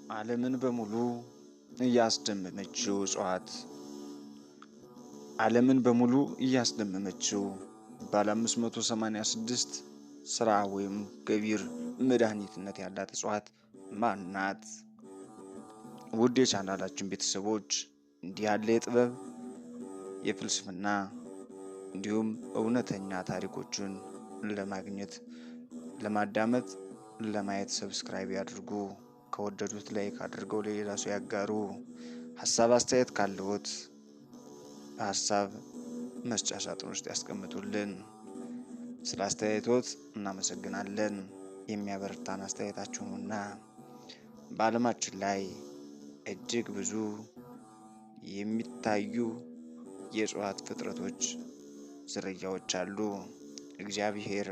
ዓለምን በሙሉ እያስደመመችው እጽዋት ዓለምን በሙሉ እያስደመመችው ባለ 586 ስራ ወይም ገቢር መድኃኒትነት ያላት እጽዋት ማን ናት? ውድ የቻናላችን ቤተሰቦች እንዲህ ያለ የጥበብ የፍልስፍና እንዲሁም እውነተኛ ታሪኮችን ለማግኘት ለማዳመጥ ለማየት ሰብስክራይብ ያድርጉ። ከወደዱት ላይክ አድርገው ለሌላ ሰው ያጋሩ። ሀሳብ አስተያየት ካለዎት በሀሳብ መስጫ ሳጥን ውስጥ ያስቀምጡልን። ስለ አስተያየቶት እናመሰግናለን። የሚያበረታን አስተያየታችሁ ነውና። በዓለማችን ላይ እጅግ ብዙ የሚታዩ የእጽዋት ፍጥረቶች ዝርያዎች አሉ። እግዚአብሔር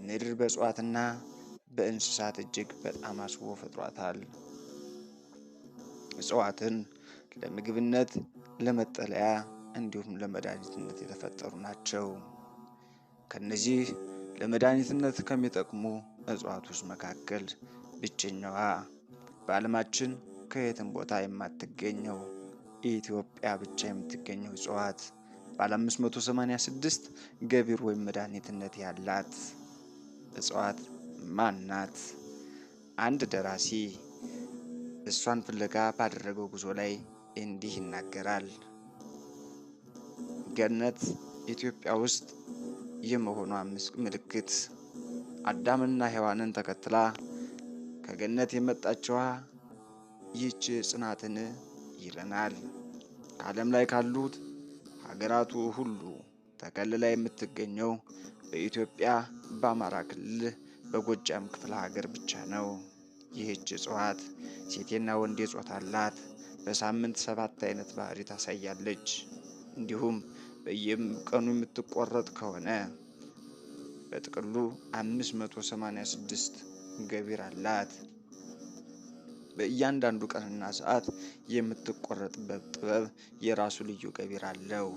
ምድር በእጽዋትና በእንስሳት እጅግ በጣም አስቦ ፈጥሯታል። እጽዋትን ለምግብነት፣ ለመጠለያ እንዲሁም ለመድኃኒትነት የተፈጠሩ ናቸው። ከነዚህ ለመድኃኒትነት ከሚጠቅሙ እጽዋቶች መካከል ብቸኛዋ በዓለማችን ከየትም ቦታ የማትገኘው ኢትዮጵያ ብቻ የምትገኘው እጽዋት ባለ 586 ገቢር ወይም መድኃኒትነት ያላት እጽዋት ማን ናት? አንድ ደራሲ እሷን ፍለጋ ባደረገው ጉዞ ላይ እንዲህ ይናገራል። ገነት ኢትዮጵያ ውስጥ የመሆኗ ምልክት አዳምና ሔዋንን ተከትላ ከገነት የመጣችዋ ይህች ጽናትን ይለናል። ከዓለም ላይ ካሉት ሀገራቱ ሁሉ ተከልላ የምትገኘው በኢትዮጵያ በአማራ ክልል በጎጃም ክፍለ ሀገር ብቻ ነው። ይህች እጽዋት ሴትና ወንድ ጾታ አላት። በሳምንት 7 አይነት ባህሪ ታሳያለች። እንዲሁም በየቀኑ የምትቆረጥ ከሆነ በጥቅሉ 586 ገቢር አላት። በእያንዳንዱ ቀንና ሰዓት የምትቆረጥበት ጥበብ የራሱ ልዩ ገቢር አለው።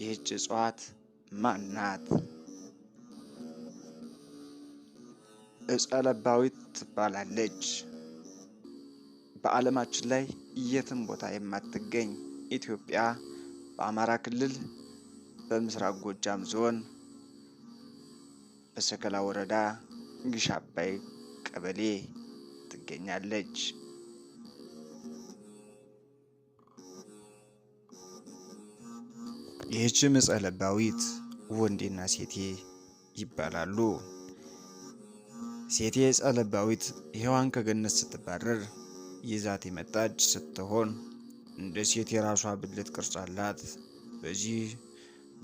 ይህች እጽዋት ማን ናት? ዕፀ ለባዊት ትባላለች። በዓለማችን ላይ የትም ቦታ የማትገኝ ኢትዮጵያ በአማራ ክልል በምስራቅ ጎጃም ዞን በሰከላ ወረዳ ግሽ አባይ ቀበሌ ትገኛለች። ይህችም ዕፀ ለባዊት ወንዴና ሴቴ ይባላሉ። ሴቴ ዕፀ ለባዊት ሔዋን ከገነት ስትባረር ይዛት የመጣች ስትሆን እንደ ሴቴ የራሷ ብልት ቅርጽ አላት። በዚህ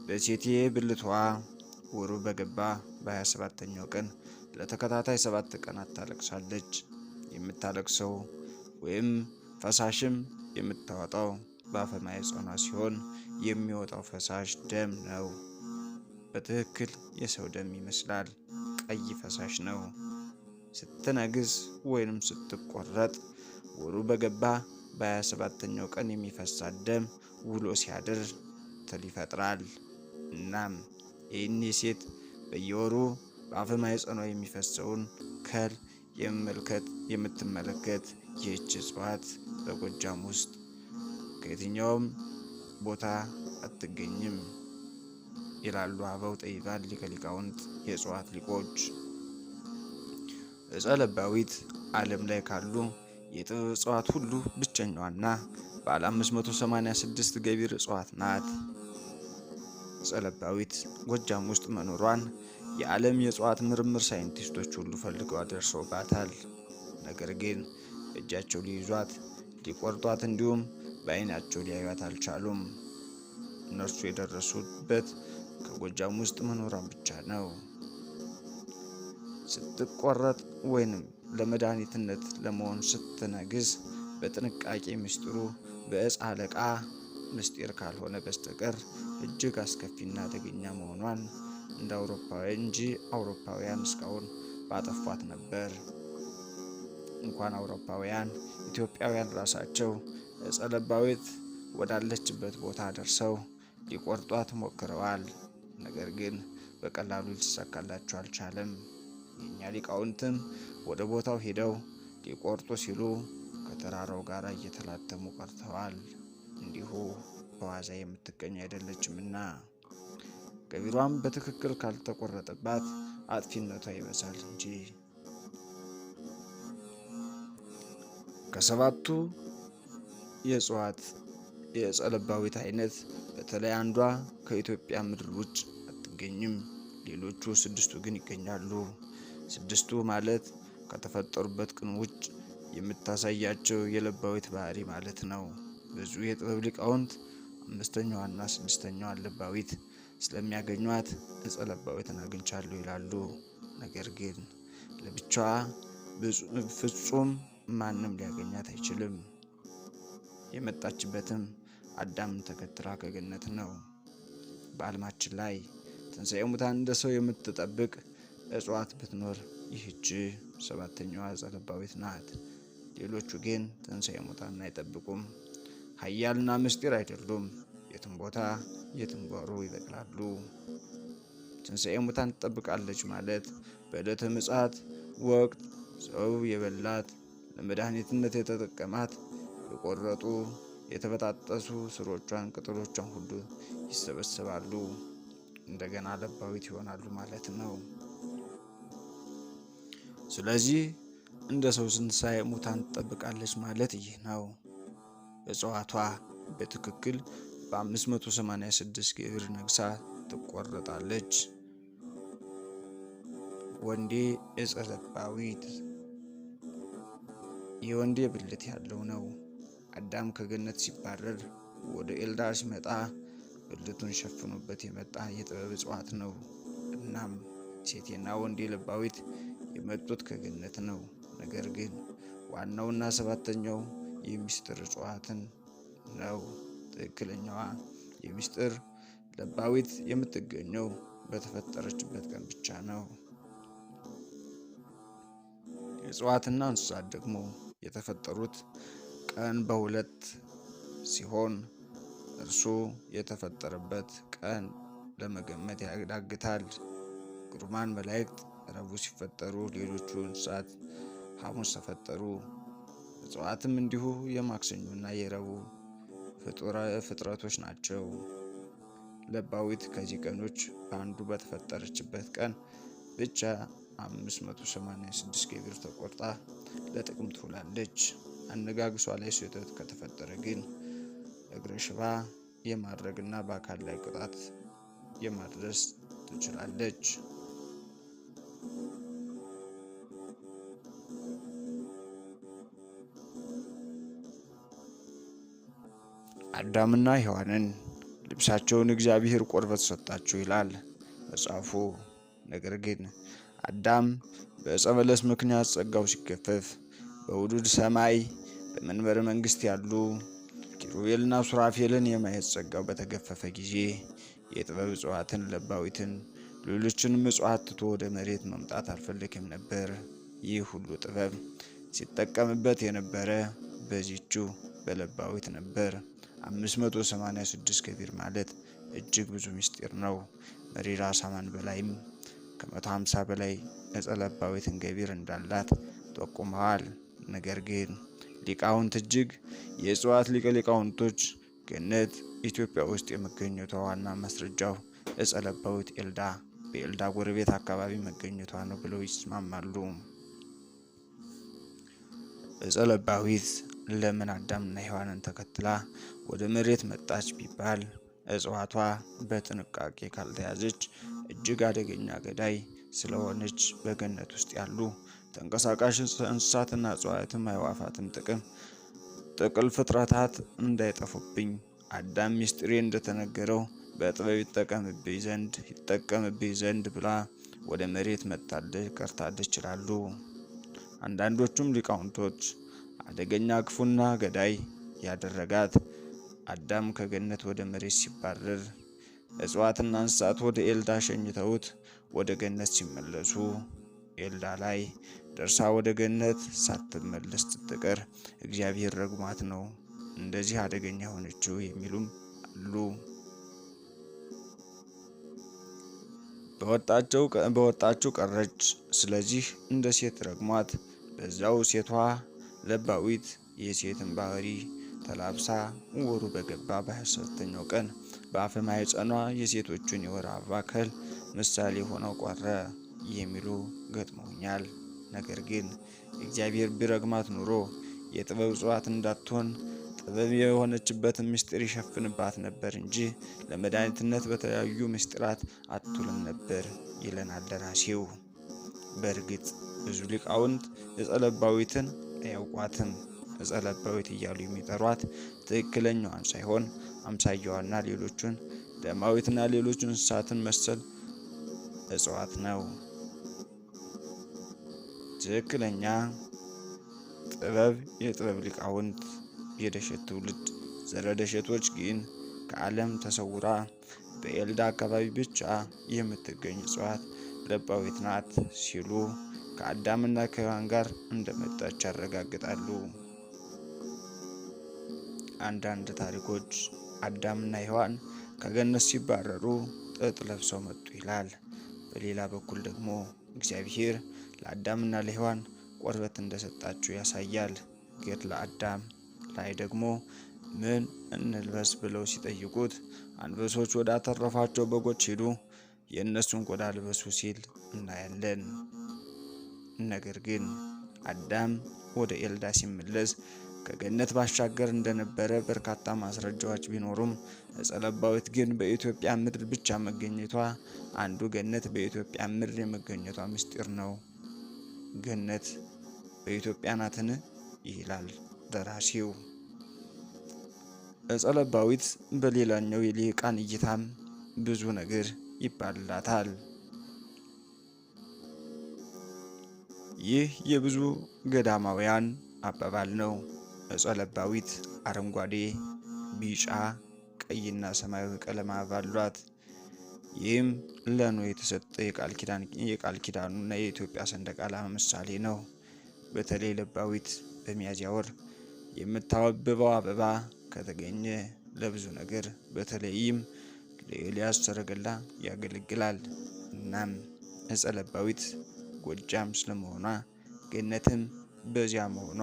በሴቴ ብልቷ ወሩ በገባ በ27ኛው ቀን ለተከታታይ 7 ቀናት ታለቅሳለች። የምታለቅሰው ወይም ፈሳሽም የምታወጣው በአፈ ማህጸኗ ሲሆን የሚወጣው ፈሳሽ ደም ነው። በትክክል የሰው ደም ይመስላል። ቀይ ፈሳሽ ነው። ስትነግዝ ወይንም ስትቆረጥ ወሩ በገባ በ27ኛው ቀን የሚፈሳት ደም ውሎ ሲያድር ትል ይፈጥራል። እናም ይህኔ ሴት በየወሩ በአፈ ማህጸኗ የሚፈሰውን ከል የምትመለከት ይህች እጽዋት በጎጃም ውስጥ ከየትኛውም ቦታ አትገኝም ይላሉ አበው ጠቢባን ሊቀ ሊቃውንት የእጽዋት ሊቆች። ዕፀ ለባዊት ዓለም ላይ ካሉ የጥበብ እጽዋት ሁሉ ብቸኛዋና ባለ 586 ገቢር እጽዋት ናት። ዕፀ ለባዊት ጎጃም ውስጥ መኖሯን የዓለም የእጽዋት ምርምር ሳይንቲስቶች ሁሉ ፈልገው ደርሰውባታል። ነገር ግን በእጃቸው ሊይዟት፣ ሊቆርጧት እንዲሁም በዓይናቸው ሊያዩት አልቻሉም። እነርሱ የደረሱበት ከጎጃም ውስጥ መኖሯን ብቻ ነው። ስትቆረጥ ወይንም ለመድኃኒትነት ለመሆን ስትነግዝ በጥንቃቄ ምስጢሩ በዕፀ አለቃ ምስጢር ካልሆነ በስተቀር እጅግ አስከፊና አደገኛ መሆኗን እንደ አውሮፓውያን እስካሁን ባጠፏት ነበር። እንኳን አውሮፓውያን ኢትዮጵያውያን ራሳቸው ዕፀ ለባዊት ወዳለችበት ቦታ ደርሰው ሊቆርጧት ሞክረዋል። ነገር ግን በቀላሉ ሊሳካላቸው አልቻለም። የኛ ሊቃውንትም ወደ ቦታው ሄደው ሊቆርጡ ሲሉ ከተራራው ጋር እየተላተሙ ቀርተዋል። እንዲሁ በዋዛ የምትገኝ አይደለችምና ገቢሯም በትክክል ካልተቆረጠባት አጥፊነቷ ይበዛል እንጂ። ከሰባቱ የእጽዋት የዕፀ ለባዊት አይነት በተለይ አንዷ ከኢትዮጵያ ምድር ውጭ አትገኝም። ሌሎቹ ስድስቱ ግን ይገኛሉ። ስድስቱ ማለት ከተፈጠሩበት ቀን ውጭ የምታሳያቸው የለባዊት ባህሪ ማለት ነው። ብዙ የጥበብ ሊቃውንት አምስተኛዋና ስድስተኛዋን ለባዊት ስለሚያገኟት ዕፀ ለባዊትን አግኝቻለሁ ይላሉ። ነገር ግን ለብቻዋ ፍጹም ማንም ሊያገኛት አይችልም። የመጣችበትም አዳምን ተከትላ ከገነት ነው። በዓለማችን ላይ ትንሣኤ ሙታን እንደ ሰው የምትጠብቅ እጽዋት ብትኖር ይህች ሰባተኛዋ ዕፀ ለባዊት ናት። ሌሎቹ ግን ትንሣኤ ሙታን አይጠብቁም። ኃያልና ምስጢር አይደሉም። የትም ቦታ የትም ጓሮ ይበቅላሉ። ትንሣኤ ሙታን ትጠብቃለች ማለት በዕለተ ምጽአት ወቅት ሰው የበላት ለመድኃኒትነት የተጠቀማት የቆረጡ የተበጣጠሱ ስሮቿን ቅጠሎቿን ሁሉ ይሰበሰባሉ፣ እንደገና ለባዊት ይሆናሉ ማለት ነው። ስለዚህ እንደ ሰው ትንሣኤ ሙታን ትጠብቃለች ማለት ይህ ነው። እጽዋቷ በትክክል በ586 ግብር ነግሳ ትቆረጣለች። ወንዴ ዕፀ ለባዊት የወንዴ ብልት ያለው ነው። አዳም ከገነት ሲባረር ወደ ኤልዳ ሲመጣ ብልቱን ሸፍኖበት የመጣ የጥበብ እጽዋት ነው። እናም ሴቴና ወንዴ ለባዊት የመጡት ከገነት ነው። ነገር ግን ዋናውና ሰባተኛው የሚስጥር እጽዋትን ነው። ትክክለኛዋ የሚስጥር ለባዊት የምትገኘው በተፈጠረችበት ቀን ብቻ ነው። እጽዋትና እንስሳት ደግሞ የተፈጠሩት ቀን በሁለት ሲሆን እርሱ የተፈጠረበት ቀን ለመገመት ያዳግታል። ግሩማን መላእክት ረቡዕ ሲፈጠሩ፣ ሌሎቹ እንስሳት ሐሙስ ተፈጠሩ። እጽዋትም እንዲሁ የማክሰኞና የረቡዕ ፍጥረቶች ናቸው። ለባዊት ከዚህ ቀኖች በአንዱ በተፈጠረችበት ቀን ብቻ 586 ገቢር ተቆርጣ ለጥቅም ትውላለች። አነጋግሷ ላይ ስህተት ከተፈጠረ ግን እግረ ሽባ የማድረግና በአካል ላይ ቅጣት የማድረስ ትችላለች። አዳምና ሔዋንን ልብሳቸውን እግዚአብሔር ቁርበት ሰጣቸው ይላል መጽሐፉ። ነገር ግን አዳም በዕፀ በለስ ምክንያት ጸጋው ሲገፈፍ በውዱድ ሰማይ በመንበረ መንግስት ያሉ ኪሩቤልና ሱራፌልን የማየት ጸጋው በተገፈፈ ጊዜ የጥበብ እጽዋትን ለባዊትን ሌሎችንም እጽዋት ትቶ ወደ መሬት መምጣት አልፈለገም ነበር። ይህ ሁሉ ጥበብ ሲጠቀምበት የነበረ በዚቹ በለባዊት ነበር። 586 ገቢር ማለት እጅግ ብዙ ምስጢር ነው። መሪራ ሳማን በላይም ከ150 በላይ ዕፀ ለባዊትን ገቢር እንዳላት ጠቁመዋል። ነገር ግን ሊቃውንት እጅግ የእጽዋት ሊቀ ሊቃውንቶች ገነት ኢትዮጵያ ውስጥ የመገኘቷ ዋና ማስረጃው ዕፀ ለባዊት ኤልዳ በኤልዳ ጎረቤት አካባቢ መገኘቷ ነው ብለው ይስማማሉ። ዕፀ ለባዊት ለምን አዳምና ሔዋንን ተከትላ ወደ መሬት መጣች ቢባል እጽዋቷ በጥንቃቄ ካልተያዘች እጅግ አደገኛ ገዳይ ስለሆነች በገነት ውስጥ ያሉ ተንቀሳቃሽ እንስሳትና እጽዋትም አዕዋፋትም ጥቅል ፍጥረታት እንዳይጠፉብኝ አዳም ሚስጥሬ እንደተነገረው በጥበብ ይጠቀምብኝ ዘንድ ብላ ወደ መሬት መጣለች ቀርታለች ይላሉ። አንዳንዶቹም ሊቃውንቶች አደገኛ ክፉና ገዳይ ያደረጋት አዳም ከገነት ወደ መሬት ሲባረር እጽዋትና እንስሳት ወደ ኤልዳ ሸኝተውት ወደ ገነት ሲመለሱ ኤልዳ ላይ ደርሳ ወደ ገነት ሳትመለስ ስትቀር እግዚአብሔር ረግሟት ነው እንደዚህ አደገኛ ሆነችው የሚሉም አሉ። በወጣችው ቀረች። ስለዚህ እንደ ሴት ረግሟት በዛው ሴቷ ለባዊት የሴትን ባህሪ ተላብሳ ወሩ በገባ በ27ኛው ቀን በአፈ ማኅፀኗ የሴቶቹን የወር አበባ ከል ምሳሌ ሆነው ቆረ የሚሉ ገጥመውኛል። ነገር ግን እግዚአብሔር ቢረግማት ኑሮ የጥበብ እጽዋት እንዳትሆን ጥበብ የሆነችበትን ምስጢር ይሸፍንባት ነበር እንጂ ለመድኃኒትነት በተለያዩ ምስጢራት አትውልም ነበር ይለናል ደራሲው። በእርግጥ ብዙ ሊቃውንት ዕፀ ለባዊትን አያውቋትም። ዕፀ ለባዊት እያሉ የሚጠሯት ትክክለኛዋን ሳይሆን አምሳያዋና ሌሎቹን ደማዊትና ሌሎች እንስሳትን መሰል እጽዋት ነው። ትክክለኛ ጥበብ የጥበብ ሊቃውንት የደሸት ትውልድ ዘረደሸቶች ግን ከዓለም ተሰውራ በኤልዳ አካባቢ ብቻ የምትገኝ እጽዋት ለባዊት ናት ሲሉ ከአዳምና ከሔዋን ጋር እንደመጣች ያረጋግጣሉ። አንዳንድ ታሪኮች አዳምና ሔዋን ከገነት ሲባረሩ ጥጥ ለብሰው መጡ ይላል። በሌላ በኩል ደግሞ እግዚአብሔር ለአዳምና ለሔዋን ቆርበት እንደሰጣቸው ያሳያል። ገድለ አዳም ላይ ደግሞ ምን እንልበስ ብለው ሲጠይቁት አንበሶች ወደ አተረፏቸው በጎች ሄዱ፣ የእነሱን ቆዳ ልበሱ ሲል እናያለን። ነገር ግን አዳም ወደ ኤልዳ ሲመለስ ከገነት ባሻገር እንደነበረ በርካታ ማስረጃዎች ቢኖሩም ዕፀ ለባዊት ግን በኢትዮጵያ ምድር ብቻ መገኘቷ አንዱ ገነት በኢትዮጵያ ምድር የመገኘቷ ምስጢር ነው። ገነት በኢትዮጵያ ናትን ይላል ደራሲው። ዕፀ ለባዊት በሌላኛው የልሂቃን እይታም ብዙ ነገር ይባልላታል። ይህ የብዙ ገዳማውያን አባባል ነው። ዕፀ ለባዊት አረንጓዴ፣ ቢጫ፣ ቀይና ሰማያዊ ቀለም አሏት። ይህም ለኖህ የተሰጠ የቃል ኪዳኑና የኢትዮጵያ ሰንደቅ ዓላማ ምሳሌ ነው። በተለይ ለባዊት በሚያዝያ ወር የምታብበው አበባ ከተገኘ ለብዙ ነገር በተለይም ለኤልያስ ሰረገላ ያገለግላል። እናም ዕፀ ለባዊት ጎጃም ስለመሆኗ ገነትም በዚያ መሆኗ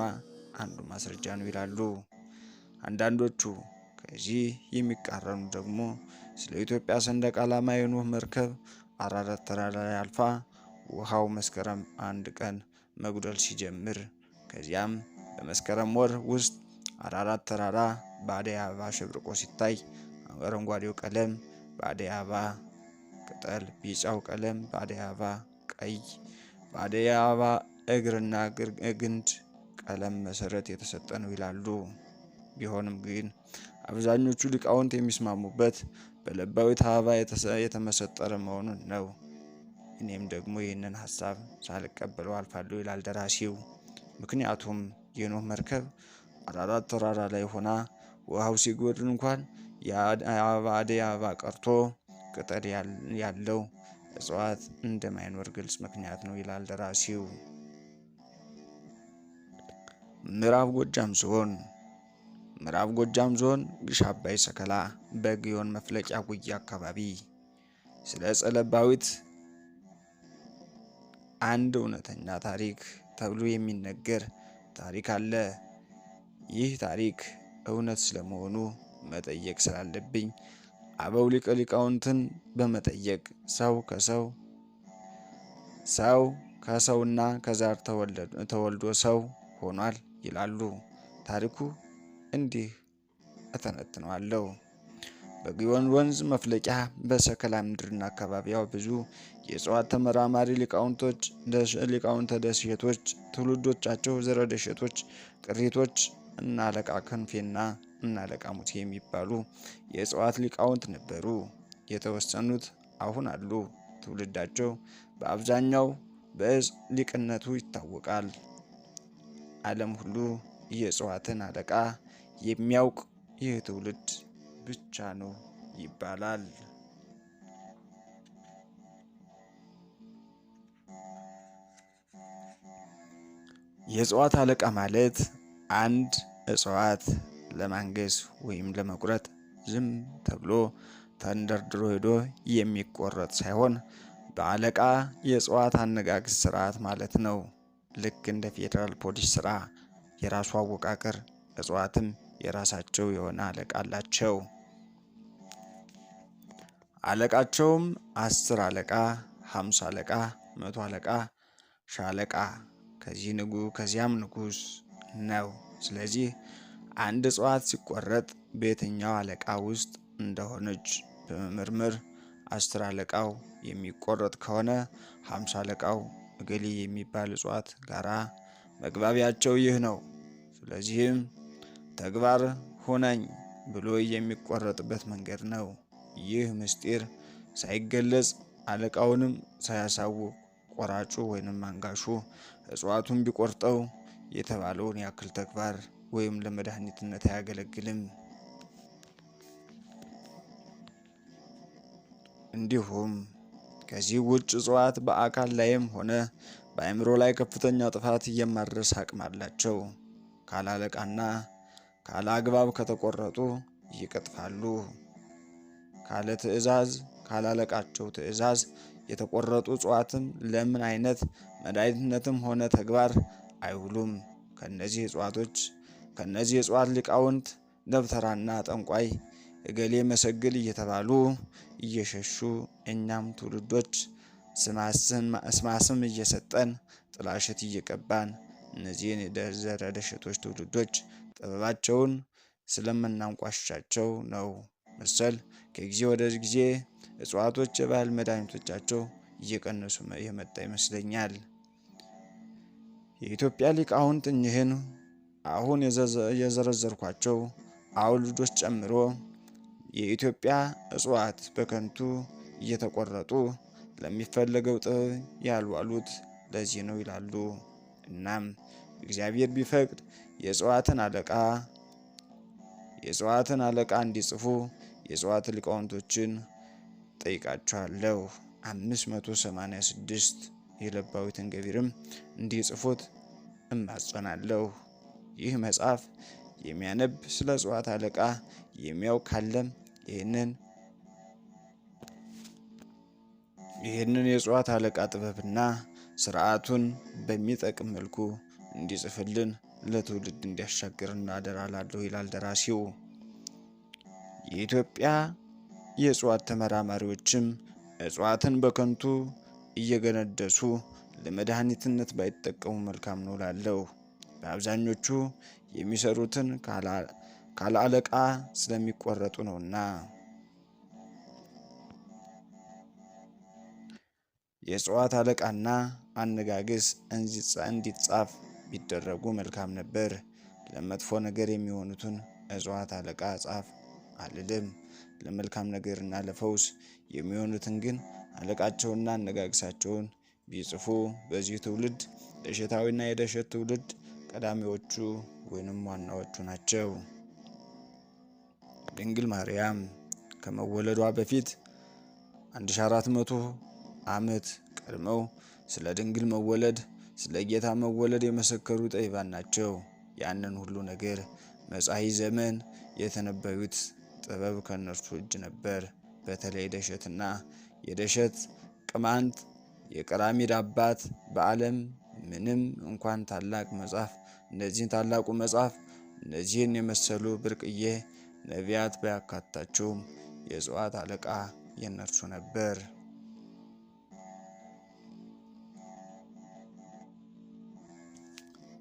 አንዱ ማስረጃ ነው ይላሉ። አንዳንዶቹ ከዚህ የሚቃረኑ ደግሞ ስለ ኢትዮጵያ ሰንደቅ ዓላማ የኖህ መርከብ አራራት ተራራ ላይ አልፋ ውሃው መስከረም 1 ቀን መጉደል ሲጀምር ከዚያም በመስከረም ወር ውስጥ አራራት ተራራ በአደይ አበባ ሸብርቆ ሲታይ አረንጓዴው ቀለም በአደይ አበባ ቅጠል፣ ቢጫው ቀለም በአደይ አበባ ቀይ፣ በአደይ አበባ እግርና ግንድ ቀለም መሰረት የተሰጠ ነው ይላሉ። ቢሆንም ግን አብዛኞቹ ሊቃውንት የሚስማሙበት በለባዊት አበባ የተመሰጠረ መሆኑን ነው። እኔም ደግሞ ይህንን ሀሳብ ሳልቀበለው አልፋለሁ ይላል ደራሲው። ምክንያቱም የኖህ መርከብ አራራት ተራራ ላይ ሆና ውሃው ሲጎድል እንኳን የአደይ አበባ ቀርቶ ቅጠል ያለው እጽዋት እንደማይኖር ግልጽ ምክንያት ነው ይላል ደራሲው። ምዕራብ ጎጃም ዞን ግሽ አባይ ሰከላ በግዮን መፍለቂያ ጉያ አካባቢ ስለ ዕፀ ለባዊት አንድ እውነተኛ ታሪክ ተብሎ የሚነገር ታሪክ አለ። ይህ ታሪክ እውነት ስለመሆኑ መጠየቅ ስላለብኝ አበው ሊቀ ሊቃውንትን በመጠየቅ ሰው ከሰውና ከዛር ተወልዶ ሰው ሆኗል ይላሉ። ታሪኩ እንዲህ እተነትነዋለሁ። በግዮን ወንዝ መፍለቂያ በሰከላ ምድርና አካባቢዋ ብዙ የእጽዋት ተመራማሪ ሊቃውንተ ደሴቶች ትውልዶቻቸው ዘረደሸቶች ቅሪቶች እና አለቃ ክንፌና እና አለቃ ሙሴ የሚባሉ የእጽዋት ሊቃውንት ነበሩ። የተወሰኑት አሁን አሉ። ትውልዳቸው በአብዛኛው በዕፅ ሊቅነቱ ይታወቃል። ዓለም ሁሉ የእጽዋትን አለቃ የሚያውቅ ይህ ትውልድ ብቻ ነው ይባላል። የእጽዋት አለቃ ማለት አንድ እጽዋት ለማንገስ ወይም ለመቁረጥ ዝም ተብሎ ተንደርድሮ ሄዶ የሚቆረጥ ሳይሆን በአለቃ የእጽዋት አነጋገስ ስርዓት ማለት ነው። ልክ እንደ ፌዴራል ፖሊስ ስራ የራሱ አወቃቀር፣ እጽዋትም የራሳቸው የሆነ አለቃ አላቸው። አለቃቸውም 10 አለቃ፣ 50 አለቃ፣ 100 አለቃ፣ ሻለቃ ከዚያም ንጉስ ነው። ስለዚህ አንድ እጽዋት ሲቆረጥ በየትኛው አለቃ ውስጥ እንደሆነች በመመርመር 10 አለቃው የሚቆረጥ ከሆነ 50 አለቃው እገሌ የሚባል እጽዋት ጋራ መግባቢያቸው ይህ ነው። ስለዚህም ተግባር ሁነኝ ብሎ የሚቆረጥበት መንገድ ነው። ይህ ምስጢር ሳይገለጽ አለቃውንም ሳያሳውቅ ቆራጩ ወይንም አንጋሹ እጽዋቱን ቢቆርጠው የተባለውን ያክል ተግባር ወይም ለመድኃኒትነት አያገለግልም። እንዲሁም ከዚህ ውጭ እጽዋት በአካል ላይም ሆነ በአእምሮ ላይ ከፍተኛ ጥፋት የማድረስ አቅም አላቸው። ካለ አለቃና ካለ አግባብ ከተቆረጡ ይቀጥፋሉ። ካለ ትዕዛዝ ካለ አለቃቸው ትዕዛዝ የተቆረጡ እጽዋትም ለምን አይነት መድኃኒትነትም ሆነ ተግባር አይውሉም። ከነዚህ እጽዋት ሊቃውንት ደብተራና ጠንቋይ እገሌ መሰግል እየተባሉ እየሸሹ እኛም ትውልዶች ስማስም እየሰጠን ጥላሸት እየቀባን እነዚህን የዘረ ደሸቶች ትውልዶች ጥበባቸውን ስለምናንቋሻቸው ነው መሰል ከጊዜ ወደ ጊዜ እጽዋቶች የባህል መድኃኒቶቻቸው እየቀነሱ የመጣ ይመስለኛል። የኢትዮጵያ ሊቃውንት እኚህን አሁን የዘረዘርኳቸው አውልዶች ጨምሮ የኢትዮጵያ እጽዋት በከንቱ እየተቆረጡ ለሚፈለገው ጥበብ ያልዋሉት ለዚህ ነው ይላሉ። እናም እግዚአብሔር ቢፈቅድ የእጽዋትን አለቃ እንዲጽፉ የእጽዋት ሊቃውንቶችን ጠይቃቸዋለሁ። 586 የለባዊትን ገቢርም እንዲጽፉት እማጸናለሁ። ይህ መጽሐፍ የሚያነብ ስለ እጽዋት አለቃ የሚያውቅ ካለም ይህንን የእጽዋት አለቃ ጥበብና ስርዓቱን በሚጠቅም መልኩ እንዲጽፍልን ለትውልድ እንዲያሻግርና አደራ ላለሁ ይላል ደራሲው። የኢትዮጵያ የእጽዋት ተመራማሪዎችም እጽዋትን በከንቱ እየገነደሱ ለመድኃኒትነት ባይጠቀሙ መልካም ነው ላለሁ። በአብዛኞቹ የሚሰሩትን ካለ አለቃ ስለሚቆረጡ ነውና። የእጽዋት አለቃና አነጋገስ እንዲጻፍ ቢደረጉ መልካም ነበር። ለመጥፎ ነገር የሚሆኑትን እጽዋት አለቃ ጻፍ አልልም። ለመልካም ነገርና ለፈውስ የሚሆኑትን ግን አለቃቸውና አነጋገሳቸውን ቢጽፉ በዚህ ትውልድ ደሸታዊና የደሸት ትውልድ ቀዳሚዎቹ ወይንም ዋናዎቹ ናቸው። ድንግል ማርያም ከመወለዷ በፊት 1400 ዓመት ቀድመው ስለ ድንግል መወለድ ስለ ጌታ መወለድ የመሰከሩ ጠቢባን ናቸው። ያንን ሁሉ ነገር መጻኢ ዘመን የተነበዩት ጥበብ ከነርሱ እጅ ነበር። በተለይ ደሸትና የደሸት ቅማንት የቀራሚድ አባት በዓለም ምንም እንኳን ታላቅ መጽሐፍ ታላቁ መጽሐፍ እነዚህን የመሰሉ ብርቅዬ ነቢያት ባያካታቸውም የእጽዋት አለቃ የነርሱ ነበር።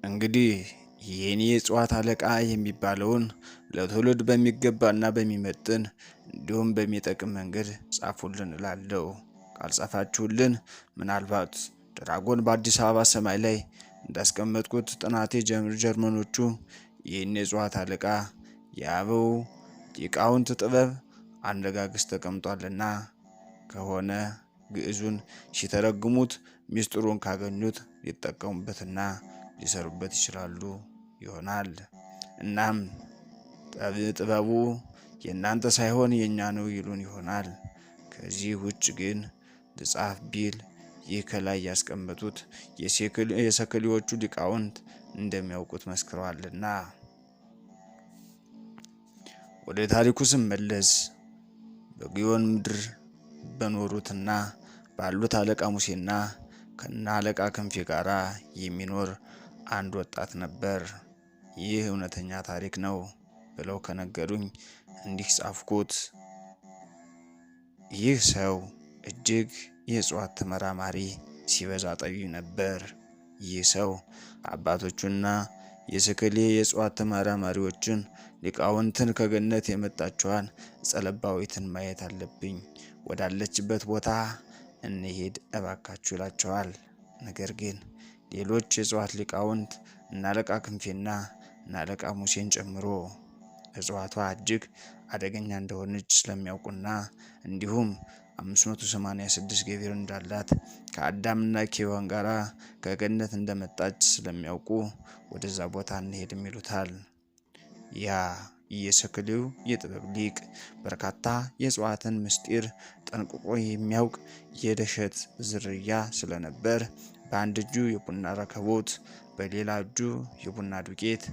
እንግዲህ የኔ የእጽዋት አለቃ የሚባለውን ለትውልድ በሚገባና በሚመጥን እንዲሁም በሚጠቅም መንገድ ጻፉልን እላለሁ። ካልጻፋችሁልን ምናልባት ድራጎን በአዲስ አበባ ሰማይ ላይ እንዳስቀመጥኩት ጥናቴ ጀርመኖቹ ይህን የእጽዋት አለቃ የአበው ሊቃውንት ጥበብ አነጋገስ ተቀምጧልና ከሆነ ግዕዙን ሲተረጉሙት ሚስጥሩን ካገኙት ሊጠቀሙበትና ሊሰሩበት ይችላሉ ይሆናል። እናም ጥበቡ የእናንተ ሳይሆን የኛ ነው ይሉን ይሆናል። ከዚህ ውጭ ግን ልጻፍ ቢል ይህ ከላይ ያስቀመጡት የሰከሊዎቹ ሊቃውንት እንደሚያውቁት መስክረዋልና። ወደ ታሪኩ ስመለስ በግዮን ምድር በኖሩትና ባሉት አለቃ ሙሴና ከነ አለቃ ክንፌ ጋራ የሚኖር አንድ ወጣት ነበር። ይህ እውነተኛ ታሪክ ነው ብለው ከነገሩኝ እንዲህ ጻፍኩት። ይህ ሰው እጅግ የእጽዋት ተመራማሪ ሲበዛ ጠቢብ ነበር። ይህ ሰው አባቶቹና የሰከሌ የእጽዋት ተመራማሪዎችን ሊቃውንትን ከገነት የመጣችዋን ዕፀ ለባዊትን ማየት አለብኝ፣ ወዳለችበት ቦታ እንሄድ እባካችሁ ይላቸዋል። ነገር ግን ሌሎች የእጽዋት ሊቃውንት እነ አለቃ ክንፌና እነ አለቃ ሙሴን ጨምሮ እጽዋቷ እጅግ አደገኛ እንደሆነች ስለሚያውቁና እንዲሁም 586 ገቢር እንዳላት ከአዳምና ከሔዋን ጋራ ከገነት እንደመጣች ስለሚያውቁ ወደዛ ቦታ እንሄድም ይሉታል። ያ የሰከሌው የጥበብ ሊቅ በርካታ የእጽዋትን ምስጢር ጠንቅቆ የሚያውቅ የደሸት ዝርያ ስለነበር በአንድ እጁ የቡና ረከቦት በሌላ እጁ የቡና ዱቄት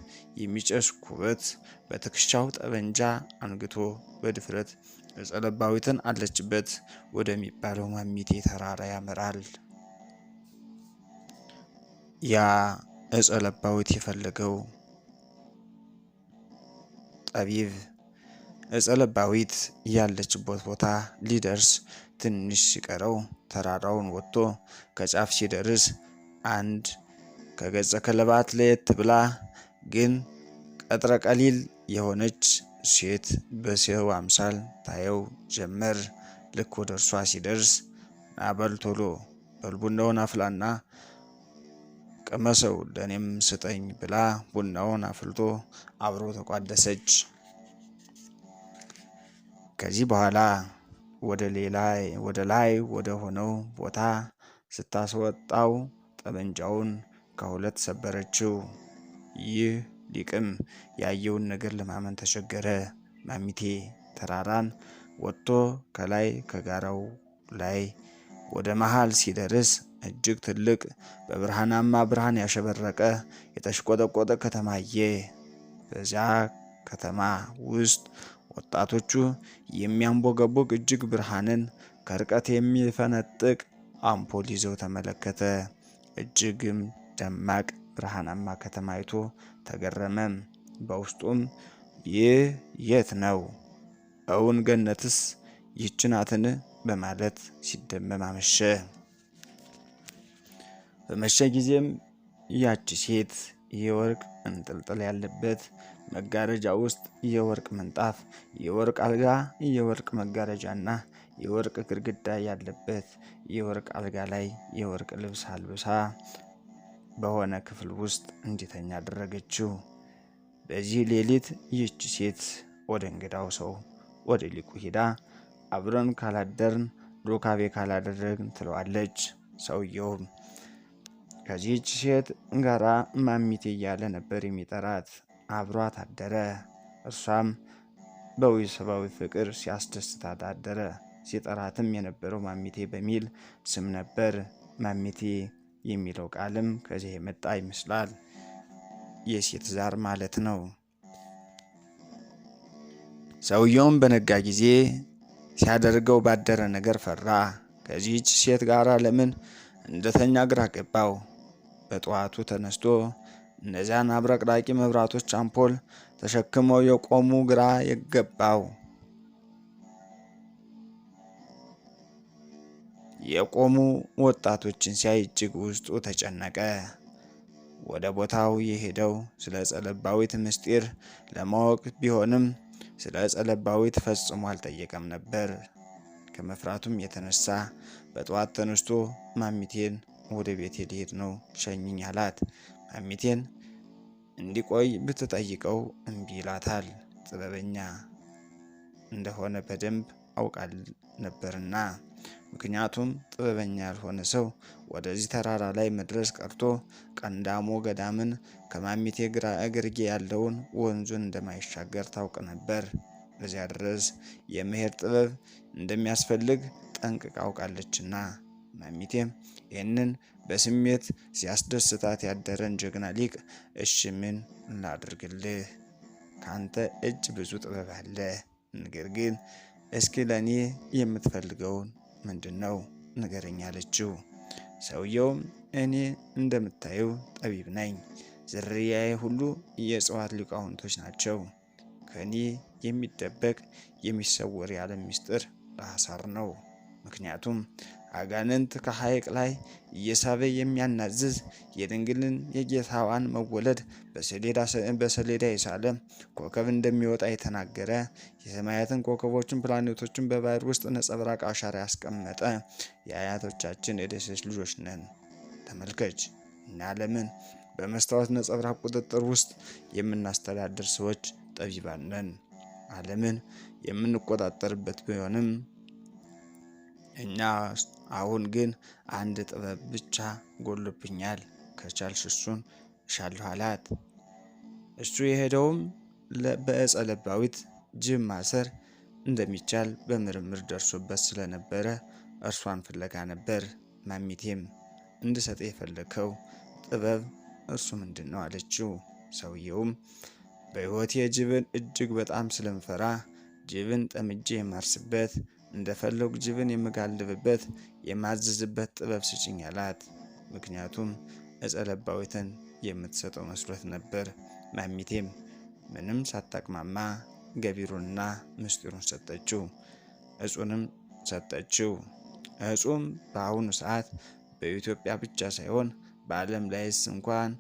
የሚጨስ ኩበት በትከሻው ጠበንጃ አንግቶ በድፍረት ዕፀ ለባዊትን አለችበት ወደሚባለው ማሚቴ ተራራ ያመራል። ያ ዕፀ ለባዊት የፈለገው ጠቢብ ዕፀ ለባዊት ያለችበት ቦታ ሊደርስ ትንሽ ሲቀረው ተራራውን ወጥቶ ከጫፍ ሲደርስ አንድ ከገጸ ከለባት ለየት ብላ ግን ቀጥረ ቀሊል የሆነች ሴት በሰው አምሳል ታየው ጀመር። ልክ ወደ እርሷ ሲደርስ ናበል ቶሎ ቡናውን አፍላና ቀመሰው ለኔም ስጠኝ ብላ ቡናውን አፍልቶ አብሮ ተቋደሰች። ከዚህ በኋላ ወደ ላይ ወደ ሆነው ቦታ ስታስወጣው ጠበንጃውን ከሁለት ሰበረችው። ይህ ሊቅም ያየውን ነገር ለማመን ተቸገረ። ማሚቴ ተራራን ወጥቶ ከላይ ከጋራው ላይ ወደ መሃል ሲደርስ እጅግ ትልቅ በብርሃናማ ብርሃን ያሸበረቀ የተሽቆጠቆጠ ከተማ አየ። በዚያ ከተማ ውስጥ ወጣቶቹ የሚያንቦገቦግ እጅግ ብርሃንን ከርቀት የሚፈነጥቅ አምፖል ይዘው ተመለከተ። እጅግም ደማቅ ብርሃናማ ከተማ አይቶ ተገረመም። በውስጡም ይህ የት ነው? እውን ገነትስ ይህች ናትን? በማለት ሲደመም አመሸ። በመሸ ጊዜም ያቺ ሴት የወርቅ እንጥልጥል ያለበት መጋረጃ ውስጥ የወርቅ ምንጣፍ፣ የወርቅ አልጋ፣ የወርቅ መጋረጃና የወርቅ ግድግዳ ያለበት የወርቅ አልጋ ላይ የወርቅ ልብስ አልብሳ በሆነ ክፍል ውስጥ እንዲተኛ አደረገችው። በዚህ ሌሊት ይህች ሴት ወደ እንግዳው ሰው ወደ ሊቁ ሄዳ አብረን ካላደርን ሩካቤ ካላደረግን ትለዋለች። ሰውየውም ከዚህች ሴት ጋራ ማሚቴ እያለ ነበር የሚጠራት። አብሯት አደረ። እርሷም በወሲባዊ ፍቅር ሲያስደስታት አደረ። ሲጠራትም የነበረው ማሚቴ በሚል ስም ነበር። ማሚቴ የሚለው ቃልም ከዚህ የመጣ ይመስላል። የሴት ዛር ማለት ነው። ሰውየውም በነጋ ጊዜ ሲያደርገው ባደረ ነገር ፈራ። ከዚህች ሴት ጋር ለምን እንደተኛ ግራ ገባው። በጠዋቱ ተነስቶ እነዚያን አብረቅራቂ መብራቶች አምፖል ተሸክመው የቆሙ ግራ የገባው የቆሙ ወጣቶችን ሲያይ እጅግ ውስጡ ተጨነቀ። ወደ ቦታው የሄደው ስለ ዕፀ ለባዊት ምስጢር ለማወቅ ቢሆንም ስለ ዕፀ ለባዊት ፈጽሞ አልጠየቀም ነበር። ከመፍራቱም የተነሳ በጠዋት ተነስቶ ማሚቴን ወደ ቤቴ ሊሄድ ነው ሸኝኝ አላት። ማሚቴን እንዲቆይ ብትጠይቀው እምቢ ይላታል። ጥበበኛ እንደሆነ በደንብ አውቃል ነበርና። ምክንያቱም ጥበበኛ ያልሆነ ሰው ወደዚህ ተራራ ላይ መድረስ ቀርቶ ቀንዳሞ ገዳምን ከማሚቴ ግራ እግርጌ ያለውን ወንዙን እንደማይሻገር ታውቅ ነበር። በዚያ ድረስ የመሄድ ጥበብ እንደሚያስፈልግ ጠንቅቃ አውቃለችና። ማሚቴም ይህንን በስሜት ሲያስደስታት ያደረን ጀግና ሊቅ እሺ ምን ላድርግልህ? ካንተ እጅ ብዙ ጥበብ አለ። ነገር ግን እስኪ ለኔ የምትፈልገውን ምንድነው ንገረኝ አለችው። ሰውየውም እኔ እንደምታየው ጠቢብ ነኝ። ዝርያዬ ሁሉ የእጽዋት ሊቃውንቶች ናቸው። ከእኔ የሚደበቅ የሚሰወር የዓለም ምስጢር ለሐሳር ነው። ምክንያቱም አጋንንት ከሐይቅ ላይ እየሳበ የሚያናዝዝ የድንግልን የጌታዋን መወለድ በሰሌዳ የሳለ ኮከብ እንደሚወጣ የተናገረ የሰማያትን ኮከቦችን ፕላኔቶችን በባህር ውስጥ ነጸብራቅ አሻራ ያስቀመጠ የአያቶቻችን የደሴት ልጆች ነን። ተመልከች፣ እኛ ዓለምን በመስታወት ነጸብራቅ ቁጥጥር ውስጥ የምናስተዳድር ሰዎች ጠቢባን ነን። ዓለምን የምንቆጣጠርበት ቢሆንም እኛ አሁን ግን አንድ ጥበብ ብቻ ጎሎብኛል። ከቻልሽ እሱን እሻለሁ አላት። እሱ የሄደውም በዕፀ ለባዊት ጅብ ማሰር እንደሚቻል በምርምር ደርሶበት ስለነበረ እርሷን ፍለጋ ነበር። ማሚቴም እንድሰጥ የፈለከው ጥበብ እርሱ ምንድን ነው አለችው። ሰውየውም በሕይወቴ ጅብን እጅግ በጣም ስለምፈራ ጅብን ጠምጄ የማርስበት እንደፈለጉ ጅብን የምጋልብበት የማዝዝበት ጥበብ ስጭኝ አላት። ምክንያቱም ዕፀ ለባዊትን የምትሰጠው መስሎት ነበር። ማሚቴም ምንም ሳታቅማማ ገቢሩንና ምስጢሩን ሰጠችው። እጹንም ሰጠችው። እጹም በአሁኑ ሰዓት በኢትዮጵያ ብቻ ሳይሆን በዓለም ላይስ እንኳን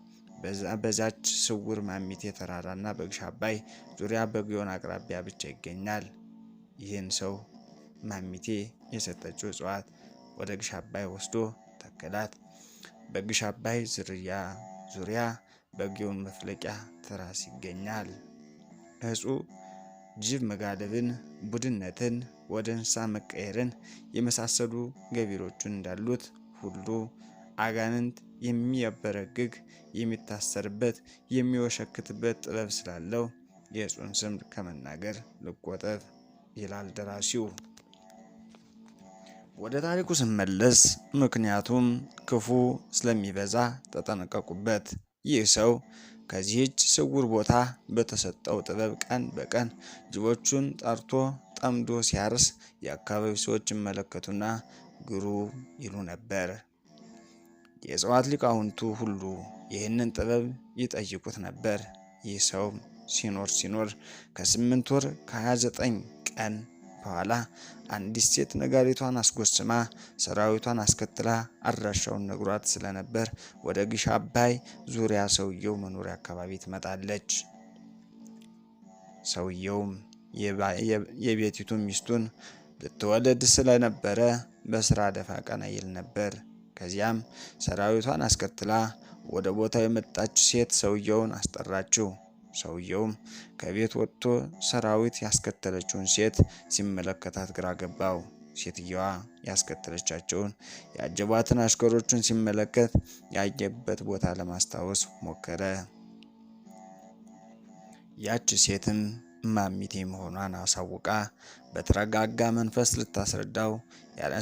በዛች ስውር ማሚቴ ተራራና በግሽ አባይ ዙሪያ በግዮን አቅራቢያ ብቻ ይገኛል። ይህን ሰው ማሚቴ የሰጠችው እጽዋት ወደ ግሽ አባይ ወስዶ ተከላት። በግሽ አባይ ዝርያ ዙሪያ በግዮን መፍለቂያ ትራስ ይገኛል። እጹ ጅብ መጋለብን፣ ቡድነትን፣ ወደ እንስሳ መቀየርን የመሳሰሉ ገቢሮቹን እንዳሉት ሁሉ አጋንንት የሚያበረግግ የሚታሰርበት የሚወሸክትበት ጥበብ ስላለው የእጹን ስም ከመናገር ልቆጠብ ይላል ደራሲው። ወደ ታሪኩ ስመለስ ምክንያቱም ክፉ ስለሚበዛ ተጠነቀቁበት። ይህ ሰው ከዚህች ስውር ቦታ በተሰጠው ጥበብ ቀን በቀን ጅቦቹን ጠርቶ ጠምዶ ሲያርስ የአካባቢው ሰዎች ይመለከቱና ግሩ ይሉ ነበር። የእጽዋት ሊቃውንቱ ሁሉ ይህንን ጥበብ ይጠይቁት ነበር። ይህ ሰው ሲኖር ከ8 ወር ከ29 ቀን በኋላ አንዲት ሴት ነጋሪቷን አስጎስማ ሰራዊቷን አስከትላ አድራሻውን ነግሯት ስለነበር ወደ ግሽ አባይ ዙሪያ ሰውየው መኖሪያ አካባቢ ትመጣለች። ሰውየውም የቤቲቱ ሚስቱን ልትወለድ ስለነበረ በስራ ደፋ ቀና ይል ነበር። ከዚያም ሰራዊቷን አስከትላ ወደ ቦታው የመጣች ሴት ሰውየውን አስጠራችው። ሰውየውም ከቤት ወጥቶ ሰራዊት ያስከተለችውን ሴት ሲመለከታት ግራ ገባው። ሴትየዋ ያስከተለቻቸውን ያጀቧትን አሽከሮቹን ሲመለከት ያየበት ቦታ ለማስታወስ ሞከረ። ያች ሴትም ማሚቴ መሆኗን አሳውቃ በተረጋጋ መንፈስ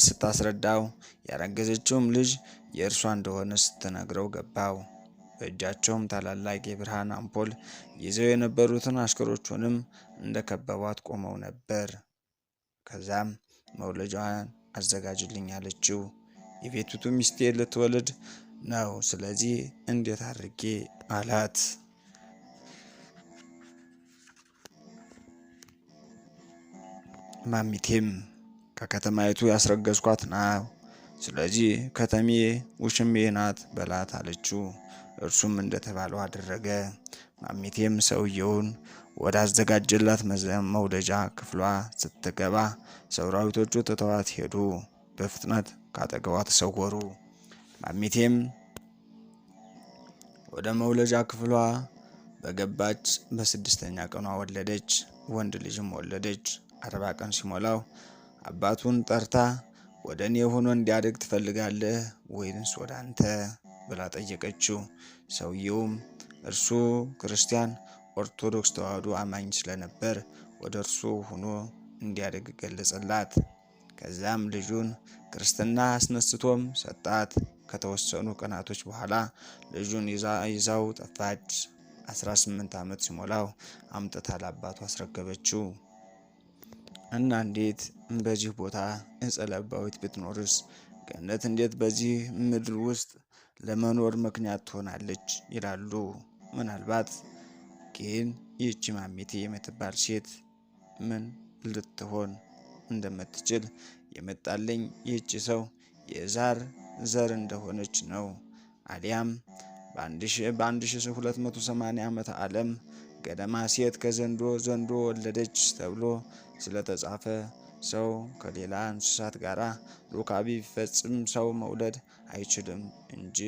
ስታስረዳው ያረገዘችውም ልጅ የእርሷ እንደሆነ ስትነግረው ገባው። በእጃቸውም ታላላቅ የብርሃን አምፖል ይዘው የነበሩትን አሽከሮቹንም እንደከበቧት ቆመው ነበር። ከዛም መውለጃዋን አዘጋጅልኝ አለችው። የቤቲቱ ሚስቴ ልትወልድ ነው፣ ስለዚህ እንዴት አድርጌ አላት። ማሚቴም ከከተማይቱ ያስረገዝኳት ነው፣ ስለዚህ ከተሜ ውሽሜ ናት በላት አለችው። እርሱም እንደተባለው አደረገ። ማሚቴም ሰውየውን ወደ አዘጋጀላት መውለጃ ክፍሏ ስትገባ ሰራዊቶቹ ትተዋት ሄዱ። በፍጥነት ካጠገቧ ተሰወሩ። ማሚቴም ወደ መውለጃ ክፍሏ በገባች በ6ኛ ቀኗ ወለደች። ወንድ ልጅም ወለደች። 40 ቀን ሲሞላው አባቱን ጠርታ ወደ እኔ ሆኖ እንዲያድግ ትፈልጋለህ ወይንስ ወደ አንተ ብላ ጠየቀችው። ሰውየውም እርሱ ክርስቲያን ኦርቶዶክስ ተዋሕዶ አማኝ ስለነበር ወደ እርሱ ሆኖ እንዲያድግ ገለጸላት። ከዛም ልጁን ክርስትና አስነስቶም ሰጣት። ከተወሰኑ ቀናቶች በኋላ ልጁን ይዛው ጠፋች። 18 ዓመት ሲሞላው አምጥታ ለአባቱ አስረከበችው። እና እንዴት በዚህ ቦታ ዕፀ ለባዊት ብትኖርስ ገነት እንዴት በዚህ ምድር ውስጥ ለመኖር ምክንያት ትሆናለች ይላሉ። ምናልባት ግን ይህች ማሚቴ የምትባል ሴት ምን ልትሆን እንደምትችል የመጣልኝ ይህች ሰው የዛር ዘር እንደሆነች ነው። አሊያም በ1280 ዓመተ ዓለም ገደማ ሴት ዘንዶ ወለደች ተብሎ ስለተጻፈ ሰው ከሌላ እንስሳት ጋር ሩካቤ ቢፈጽም ሰው መውለድ አይችልም እንጂ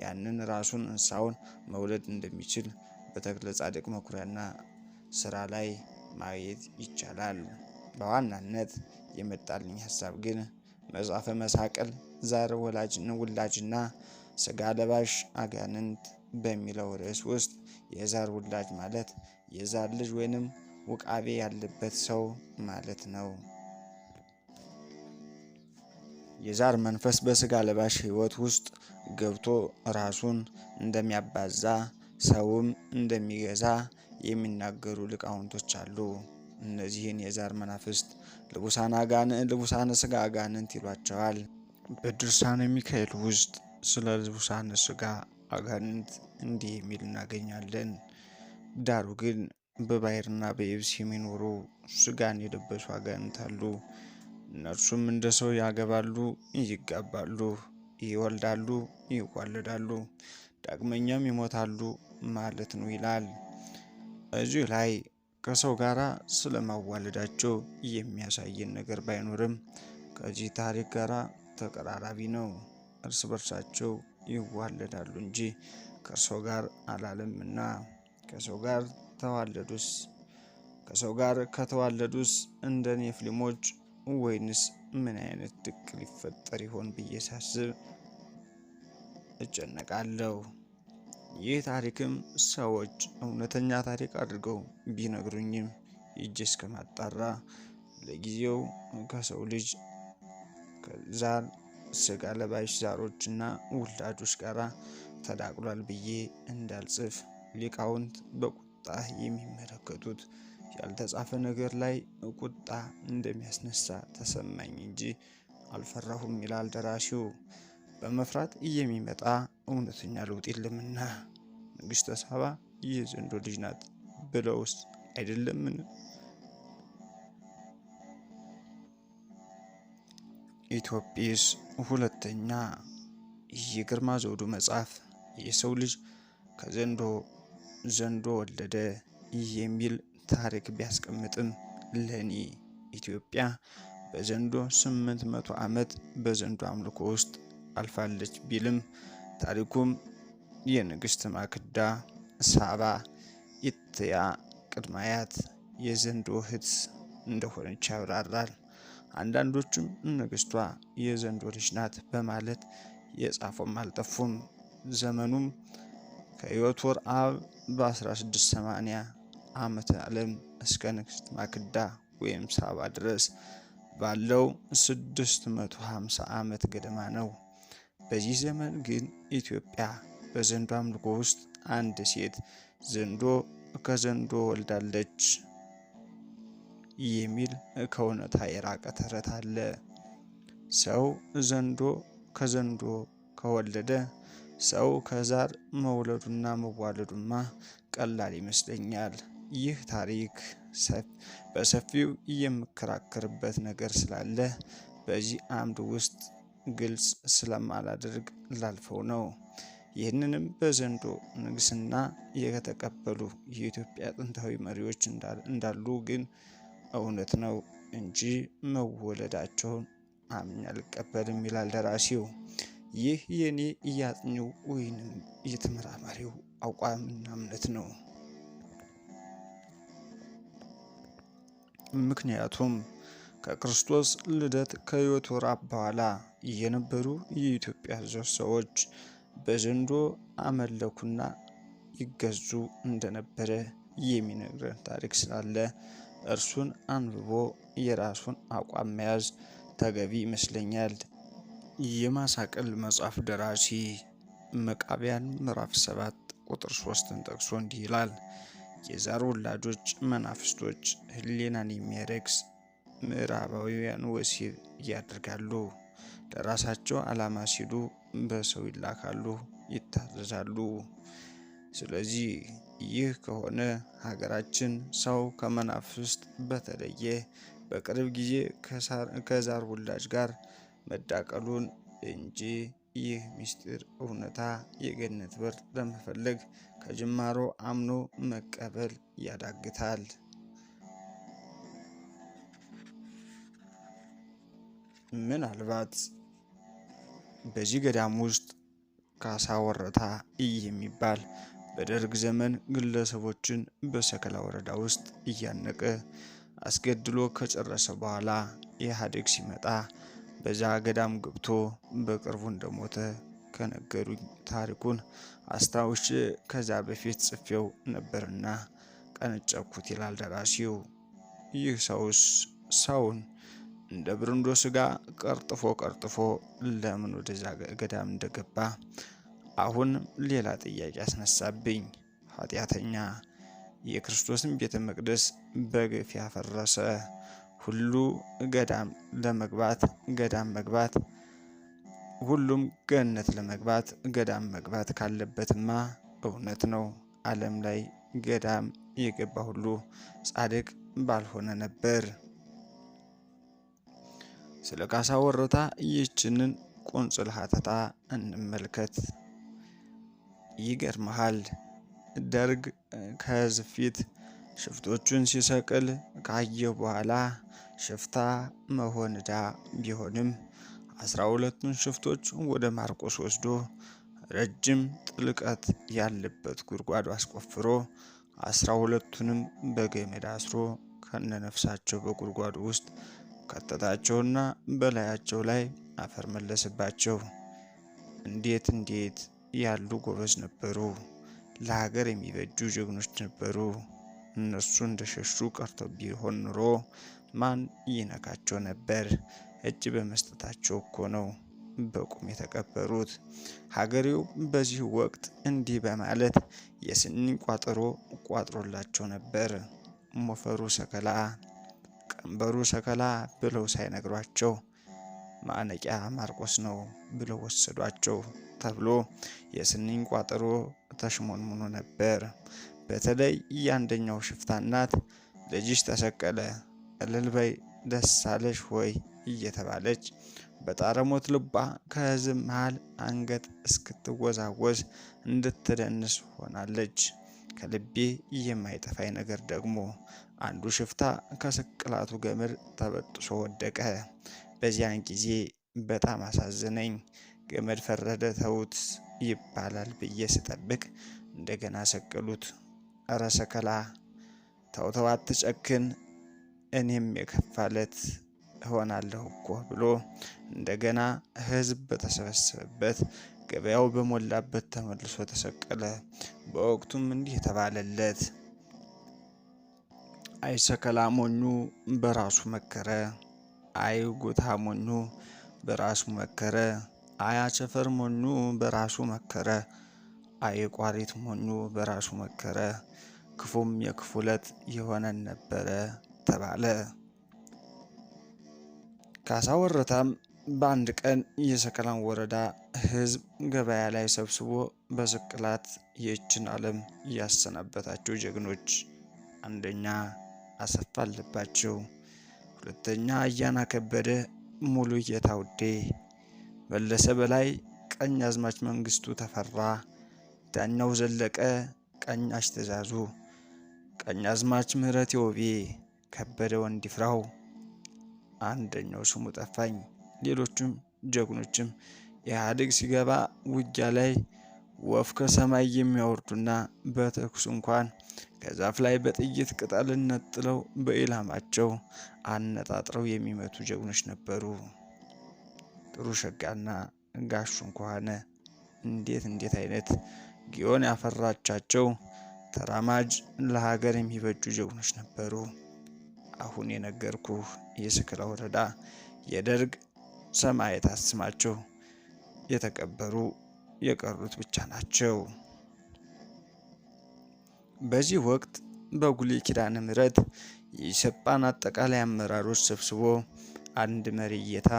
ያንን ራሱን እንስሳውን መውለድ እንደሚችል በተክለ ጻድቅ መኩሪያና ስራ ላይ ማየት ይቻላል። በዋናነት የመጣልኝ ሀሳብ ግን መጽሐፈ መሳቅል ዛር ውላጅና ስጋ ለባሽ አጋንንት በሚለው ርዕስ ውስጥ የዛር ውላጅ ማለት የዛር ልጅ ወይንም ውቃቤ ያለበት ሰው ማለት ነው። የዛር መንፈስ በስጋ ለባሽ ሕይወት ውስጥ ገብቶ ራሱን እንደሚያባዛ ሰውም እንደሚገዛ የሚናገሩ ሊቃውንቶች አሉ። እነዚህን የዛር መናፍስት ልቡሳነ ስጋ አጋንንት ይሏቸዋል። በድርሳነ ሚካኤል ውስጥ ስለ ልቡሳነ ስጋ አጋንንት እንዲህ የሚል እናገኛለን። ዳሩ ግን በባሕርና በየብስ የሚኖሩ ስጋን የለበሱ አጋንንት አሉ። እነርሱም እንደ ሰው ያገባሉ፣ ይጋባሉ፣ ይወልዳሉ፣ ይዋለዳሉ፣ ዳግመኛም ይሞታሉ ማለት ነው ይላል። እዚህ ላይ ከሰው ጋር ስለማዋለዳቸው የሚያሳየን ነገር ባይኖርም ከዚህ ታሪክ ጋር ተቀራራቢ ነው። እርስ በርሳቸው ይዋለዳሉ እንጂ ከሰው ጋር አላለምና። ከሰው ጋር ከተዋለዱስ እንደ ኔፍሊሞች ወይንስ ምን አይነት ድቅ ሊፈጠር ይሆን ብዬ ሳስብ እጨነቃለሁ። ይህ ታሪክም ሰዎች እውነተኛ ታሪክ አድርገው ቢነግሩኝም ሂጄ እስከማጣራ ለጊዜው ከሰው ልጅ ከዛር ስጋ ለባሽ ዛሮችና ውላጆች ጋር ተዳቅሏል ብዬ እንዳልጽፍ ሊቃውንት በቁጣ የሚመለከቱት ያልተጻፈ ነገር ላይ ቁጣ እንደሚያስነሳ ተሰማኝ እንጂ አልፈራሁም ይላል ደራሲው። በመፍራት የሚመጣ እውነተኛ ለውጥ የለምና ንግሥተ ሳባ የዘንዶ ልጅ ናት ብለውስ አይደለምን? ኢትዮጵስ ሁለተኛ የግርማ ዘውዱ መጽሐፍ የሰው ልጅ ዘንዶ ወለደ የሚል ታሪክ ቢያስቀምጥም ለኔ ኢትዮጵያ በዘንዶ 800 ዓመት በዘንዶ አምልኮ ውስጥ አልፋለች ቢልም ታሪኩም የንግሥት ማክዳ ሳባ ኢትያ ቅድማያት የዘንዶ እህት እንደሆነች ያብራራል። አንዳንዶቹም ንግሥቷ የዘንዶ ልጅ ናት በማለት የጻፉም አልጠፉም። ዘመኑም ከዮቶር አብ በ1680 ዓመተ ዓለም እስከ ንግሥት ማክዳ ወይም ሳባ ድረስ ባለው 650 ዓመት ገደማ ነው። በዚህ ዘመን ግን ኢትዮጵያ በዘንዶ አምልኮ ውስጥ አንድ ሴት ዘንዶ ከዘንዶ ወልዳለች የሚል ከእውነታ የራቀ ተረት አለ። ሰው ከዘንዶ ከወለደ ሰው ከዛር መውለዱና መዋለዱማ ቀላል ይመስለኛል። ይህ ታሪክ በሰፊው የምከራከርበት ነገር ስላለ በዚህ አምድ ውስጥ ግልጽ ስለማላደርግ ላልፈው ነው። ይህንንም በዘንዶ ንግስና የተቀበሉ የኢትዮጵያ ጥንታዊ መሪዎች እንዳሉ ግን እውነት ነው እንጂ መወለዳቸውን አምኜ አልቀበልም ይላል ደራሲው። ይህ የኔ እያጥኚው ወይንም የተመራማሪው አቋምና እምነት ነው። ምክንያቱም ከክርስቶስ ልደት ከዮቶር አብ በኋላ የነበሩ የኢትዮጵያ ሰዎች በዘንዶ አመለኩና ይገዙ እንደነበረ የሚነግረን ታሪክ ስላለ እርሱን አንብቦ የራሱን አቋም መያዝ ተገቢ ይመስለኛል። የማሳቅል መጽሐፍ ደራሲ መቃብያን ምዕራፍ 7 ቁጥር 3ን ጠቅሶ እንዲህ ይላል። የዛር ወላጆች መናፍስቶች ሕሊናን የሚያረክስ ምዕራባውያን ወሲብ ያደርጋሉ። ለራሳቸው ዓላማ ሲሉ በሰው ይላካሉ፣ ይታዘዛሉ። ስለዚህ ይህ ከሆነ ሀገራችን ሰው ከመናፍስት በተለየ በቅርብ ጊዜ ከዛር ውላጅ ጋር መዳቀሉን እንጂ ይህ ምስጢር እውነታ የገነት በር ለመፈለግ ከጅማሮ አምኖ መቀበል ያዳግታል። ምናልባት በዚህ ገዳም ውስጥ ካሳ ወረታ የሚባል በደርግ ዘመን ግለሰቦችን በሰከላ ወረዳ ውስጥ እያነቀ አስገድሎ ከጨረሰ በኋላ ኢህአዴግ ሲመጣ በዛ ገዳም ገብቶ በቅርቡ እንደሞተ ከነገሩኝ ታሪኩን አስታውሼ ከዛ በፊት ጽፌው ነበርና ቀነጨብኩት ይላል ደራሲው። ይህ ሰውስ ሰውን እንደ ብርንዶ ስጋ ቀርጥፎ ለምን ወደዛ ገዳም እንደገባ አሁን ሌላ ጥያቄ አስነሳብኝ። ኃጢአተኛ የክርስቶስን ቤተ መቅደስ በግፍ ያፈረሰ ሁሉ ገዳም መግባት ሁሉም ገነት ለመግባት ገዳም መግባት ካለበትማ እውነት ነው ዓለም ላይ ገዳም የገባ ሁሉ ጻድቅ ባልሆነ ነበር። ስለ ካሳ ወረታ ይህችንን ቁንጽል ሀተታ እንመልከት። ይገርመሃል፣ ደርግ ከህዝብ ፊት ሽፍቶቹን ሲሰቅል ካየሁ በኋላ ሽፍታ መሆን ዕዳ ቢሆንም 12ቱን ሽፍቶች ወደ ማርቆስ ወስዶ ረጅም ጥልቀት ያለበት ጉድጓድ አስቆፍሮ 12ቱንም በገመድ አስሮ ከነነፍሳቸው በጉድጓዱ ውስጥ ከተታቸውና በላያቸው ላይ አፈር መለሰባቸው። እንዴት ያሉ ጎበዝ ነበሩ! ለሀገር የሚበጁ ጀግኖች ነበሩ። እነሱ እንደሸሹ ቀርተው ቢሆን ኑሮ ማን ይነካቸው ነበር? እጅ በመስጠታቸው እኮ ነው በቁም የተቀበሩት። ሀገሬው በዚህ ወቅት እንዲህ በማለት የስኒ ቋጠሮ ቋጥሮላቸው ነበር። ሞፈሩ ሰከላ ቀንበሩ ሰከላ ብለው ሳይነግሯቸው ማነቂያ ማርቆስ ነው ብለው ወሰዷቸው ተብሎ የስንኝ ቋጠሮ ተሽሞንሙኖ ነበር። በተለይ የአንደኛው ሽፍታ እናት ልጅሽ ተሰቀለ እልል በይ ደስ አለሽ ሆይ እየተባለች በጣረሞት ልባ ከህዝብ መሃል አንገት እስክትወዛወዝ እንድትደንስ ሆናለች። ከልቤ የማይጠፋኝ ነገር ደግሞ አንዱ ሽፍታ ከስቅላቱ ገመድ ተበጥሶ ወደቀ። በዚያን ጊዜ በጣም አሳዘነኝ። ገመድ ፈረደ ተውት ይባላል ብዬ ስጠብቅ እንደገና ሰቀሉት። እረ ሰከላ ተው አትጨክን፣ እኔም የከፋለት እሆናለሁ እኮ ብሎ እንደገና ህዝብ በተሰበሰበበት ገበያው በሞላበት ተመልሶ ተሰቀለ። በወቅቱም እንዲህ ተባለለት፣ አይ ሰከላ ሞኙ በራሱ መከረ፣ አይ ጉታ ሞኙ በራሱ መከረ፣ አይ አቸፈር ሞኙ በራሱ መከረ፣ አይ ቋሪት ሞኙ በራሱ መከረ፣ ክፉም የክፉለት የሆነን ነበረ ተባለ። ካሳ ወረታም በአንድ ቀን የሰከላን ወረዳ ህዝብ ገበያ ላይ ሰብስቦ በስቅላት ይህችን ዓለም ያሰናበታቸው ጀግኖች፣ አንደኛ አሰፋ አለባቸው፣ ሁለተኛ አያና ከበደ፣ ሙሉ ጌታ ውዴ፣ መለሰ በላይ፣ ቀኛዝማች መንግስቱ ተፈራ፣ ዳኛው ዘለቀ፣ ቀኛሽ ትእዛዙ፣ ቀኛዝማች ምህረት ውቤ፣ ከበደ ወንዲፍራው፣ አንደኛው ስሙ ጠፋኝ፣ ሌሎችም ጀግኖችም ኢህአዴግ ሲገባ ውጊያ ላይ ወፍ ከሰማይ የሚያወርዱና በተኩስ እንኳን ከዛፍ ላይ በጥይት ቅጠል ነጥለው በኢላማቸው አነጣጥረው የሚመቱ ጀግኖች ነበሩ። ጥሩ ሸጋና ጋሹን ከሆነ እንዴት አይነት ጊዮን ያፈራቻቸው ተራማጅ ለሀገር የሚበጁ ጀግኖች ነበሩ። አሁን የነገርኩህ የሰከላ ወረዳ የደርግ ሰማዕታት ስማቸው የተቀበሩ የቀሩት ብቻ ናቸው። በዚህ ወቅት በጉሌ ኪዳነ ምህረት የኢሰፓን አጠቃላይ አመራሮች ሰብስቦ አንድ መሪጌታ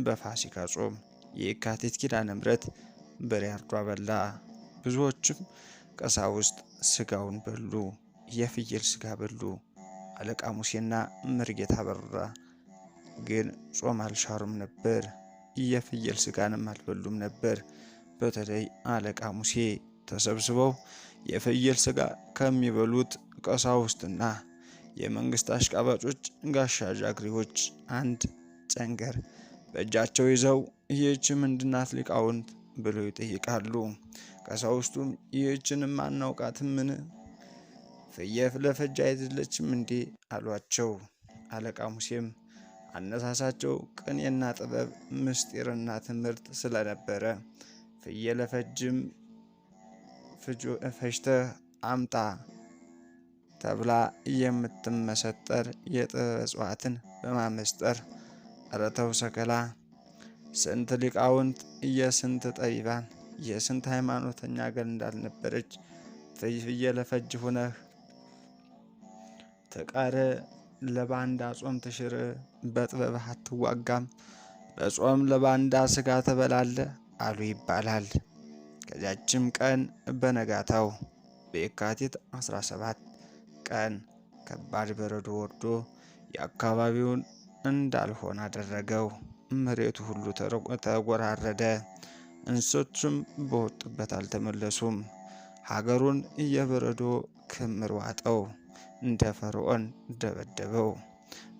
በፋሲካ ጾም የካቲት ኪዳነ ምሕረት በሬ አርዶ አበላ። ብዙዎችም ቀሳውስት ስጋውን በሉ፣ የፍየል ስጋ በሉ። አለቃ ሙሴና መሪጌታ አበራ ግን ጾም አልሻሩም ነበር፣ የፍየል ስጋንም አልበሉም ነበር። በተለይ አለቃ ሙሴ ተሰብስበው የፍየል ስጋ ከሚበሉት ቀሳውስትና የመንግስት አሽቃባጮች ጋሻ ጃግሬዎች አንድ ጨንገር በእጃቸው ይዘው ይህች ምንድናት ሊቃውንት ብለው ይጠይቃሉ። ቀሳውስቱም ይህችንም አናውቃትምን? ፍየል ለፈጅ አይደለችም እንዴ አሏቸው። አለቃ ሙሴም አነሳሳቸው ቅኔና ጥበብ ምስጢርና ትምህርት ስለነበረ ፍየል ለፈጅም ፈጅተህ አምጣ ተብላ የምትመሰጠር የጥበብ እጽዋትን በማመስጠር እረተው ሰከላ ስንት ሊቃውንት የስንት ጠቢባን የስንት ሃይማኖተኛ ገር እንዳልነበረች ፍየል ለፈጅ ሁነህ ተቃረ ለባንዳ ጾም ትሽር በጥበብ አትዋጋም በጾም ለባንዳ ስጋ ተበላለ አሉ ይባላል። ከዚያችም ቀን በነጋታው በየካቲት 17 ቀን ከባድ በረዶ ወርዶ የአካባቢውን እንዳልሆነ አደረገው። መሬቱ ሁሉ ተጎራረደ። እንስሶችም በወጡበት አልተመለሱም። ሀገሩን የበረዶ ክምር ዋጠው፣ እንደ ፈርዖን ደበደበው።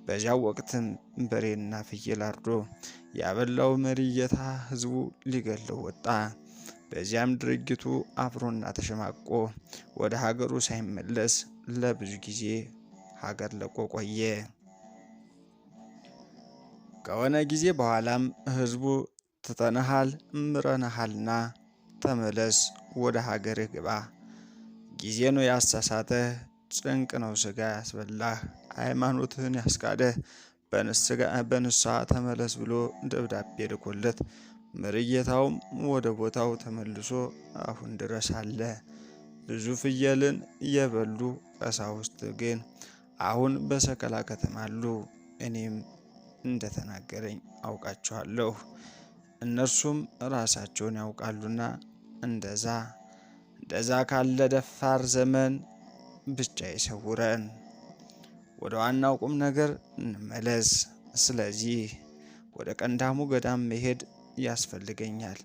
በዚያው ወቅትም በሬና ፍየል አርዶ ያበላው መሪጌታ ሕዝቡ ሊገለው ወጣ። በዚያም ድርጊቱ አፍሮና ተሸማቆ ወደ ሀገሩ ሳይመለስ ለብዙ ጊዜ ሀገር ለቆ ቆየ። ከሆነ ጊዜ በኋላም ሕዝቡ ትተንሃል ምረንሃልና ተመለስ፣ ወደ ሀገርህ ግባ፣ ጊዜ ነው ያሳሳተህ፣ ጭንቅ ነው ስጋ ያስበላህ፣ ሃይማኖትህን ያስካደህ፣ በንስሐ ተመለስ ብሎ ደብዳቤ ልኮለት መሪጌታውም ወደ ቦታው ተመልሶ አሁን ድረስ አለ። ብዙ ፍየልን የበሉ ቀሳውስት ግን አሁን በሰከላ ከተማ አሉ። እኔም እንደተናገረኝ አውቃቸዋለሁ፣ እነርሱም ራሳቸውን ያውቃሉና እንደዛ ካለ ደፋር ዘመን ብቻ ይሰውረን። ወደ ዋናው ቁም ነገር እንመለስ። ስለዚህ ወደ ቀንዳሙ ገዳም መሄድ ያስፈልገኛል።